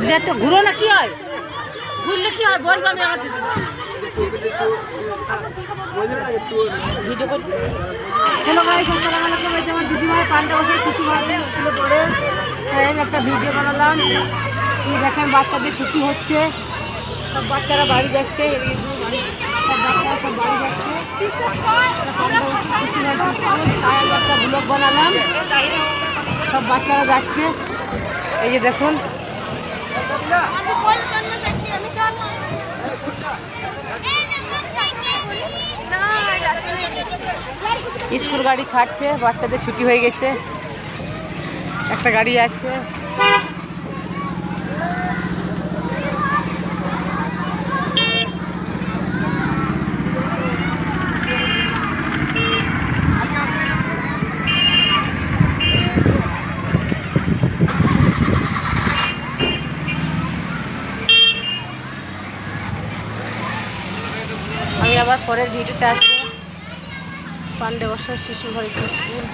যে একটা ঘুরো না কি হয়, ঘুরলে কি হয় বলবো আমি আমার ভিডিও করি। হ্যালো গাইস, আসসালামু আলাইকুম। এই যে আমার দিদিভাই পান্ডা বসে শিশু ভারতী স্কুলে পড়ে, তাই আমি একটা ভিডিও বানালাম। এই দেখেন বাচ্চাদের ছুটি হচ্ছে, সব বাচ্চারা বাড়ি যাচ্ছে, সব বাচ্চারা সব বাড়ি যাচ্ছে। পান্ডা বসে শিশু ভারতী স্কুল, তাই আমি একটা ব্লগ বানালাম। সব বাচ্চারা যাচ্ছে, এই যে দেখুন। স্কুল গাড়ি ছাড়ছে, বাচ্চাদের ছুটি হয়ে গেছে, একটা গাড়ি আছে। আমি আবার পরের ভিডিওতে আসবো। পান্ডা বসে শিশু ভারতী স্কুল।